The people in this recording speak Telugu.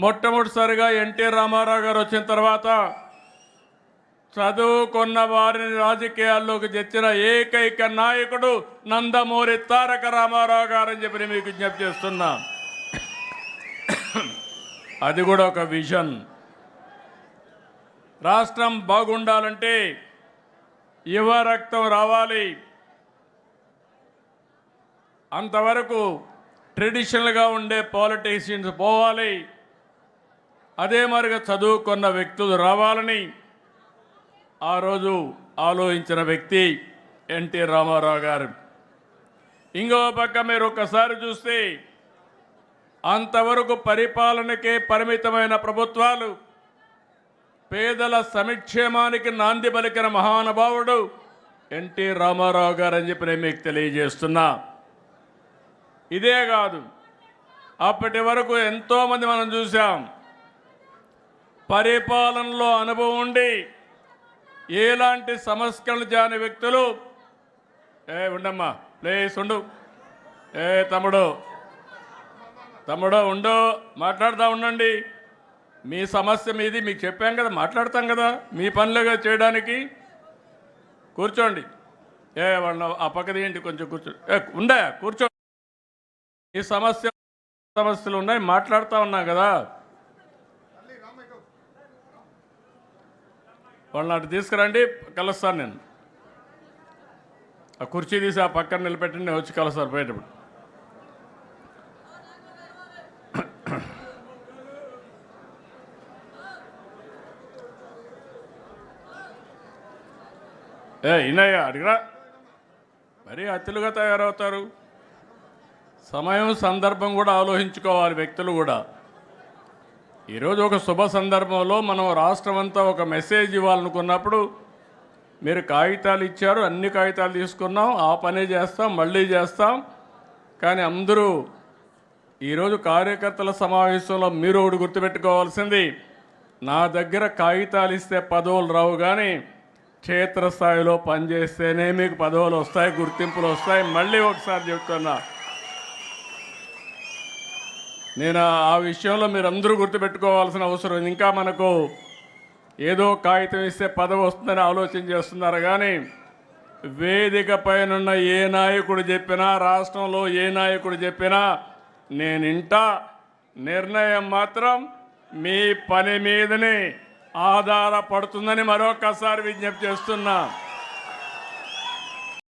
మొట్టమొదటిసారిగా ఎన్టీ రామారావు గారు వచ్చిన తర్వాత చదువుకున్న వారిని రాజకీయాల్లోకి తెచ్చిన ఏకైక నాయకుడు నందమూరి తారక రామారావు గారు అని చెప్పి మీకు విజ్ఞప్తి చేస్తున్నా. అది కూడా ఒక విజన్. రాష్ట్రం బాగుండాలంటే యువ రక్తం రావాలి. అంతవరకు ట్రెడిషనల్గా ఉండే పాలిటీషియన్స్ పోవాలి. అదే మరిగా చదువుకున్న వ్యక్తులు రావాలని ఆ రోజు ఆలోచించిన వ్యక్తి ఎన్టీ రామారావు గారు. ఇంకో పక్క మీరు ఒక్కసారి చూస్తే అంతవరకు పరిపాలనకే పరిమితమైన ప్రభుత్వాలు పేదల సంక్షేమానికి నాంది పలికిన మహానుభావుడు ఎన్టీ రామారావు గారు అని చెప్పి నేను మీకు తెలియజేస్తున్నా. ఇదే కాదు, అప్పటి వరకు ఎంతోమంది మనం చూసాం పరిపాలనలో అనుభవం ఉండి ఎలాంటి సంస్కరణలు జాని వ్యక్తులు. ఉండమ్మా, ప్లీజ్ ఉండు. తమ్ముడు ఉండు, మాట్లాడుతూ ఉండండి. మీ సమస్య మీది, మీకు చెప్పాం కదా, మాట్లాడతాం కదా, మీ పనులుగా చేయడానికి. కూర్చోండి. వాళ్ళ ఆ పక్కది ఏంటి, కొంచెం కూర్చో. కూర్చో. ఈ సమస్యలు ఉన్నాయి, మాట్లాడుతూ ఉన్నాం కదా. వాళ్ళని అటు తీసుకురండి, కలుస్తాను నేను. ఆ కుర్చీ తీసి ఆ పక్కన నిలబెట్టండి, నేను వచ్చి కలుస్తాను బయటప్పుడు. ఇన్నయ్య అడిగిరా, మరీ అత్తులుగా తయారవుతారు. సమయం సందర్భం కూడా ఆలోచించుకోవాలి వ్యక్తులు కూడా. ఈరోజు ఒక శుభ సందర్భంలో మనం రాష్ట్రం అంతా ఒక మెసేజ్ ఇవ్వాలనుకున్నప్పుడు మీరు కాగితాలు ఇచ్చారు, అన్ని కాగితాలు తీసుకున్నాం, ఆ పనే చేస్తాం, మళ్ళీ చేస్తాం. కానీ అందరూ ఈరోజు కార్యకర్తల సమావేశంలో మీరు ఒకటి గుర్తుపెట్టుకోవాల్సింది, నా దగ్గర కాగితాలు ఇస్తే పదవులు రావు, కానీ క్షేత్రస్థాయిలో పనిచేస్తేనే మీకు పదవులు వస్తాయి, గుర్తింపులు వస్తాయి. మళ్ళీ ఒకసారి చెప్తున్నా, నేను ఆ విషయంలో మీరందరూ గుర్తుపెట్టుకోవాల్సిన అవసరం. ఇంకా మనకు ఏదో కాగితం ఇస్తే పదవి వస్తుందని ఆలోచన చేస్తున్నారు, కానీ వేదిక పైన ఏ నాయకుడు చెప్పినా, రాష్ట్రంలో ఏ నాయకుడు చెప్పినా నేను ఇంటా. నిర్ణయం మాత్రం మీ పని మీదనే ఆధారపడుతుందని మరొకసారి విజ్ఞప్తి చేస్తున్నా.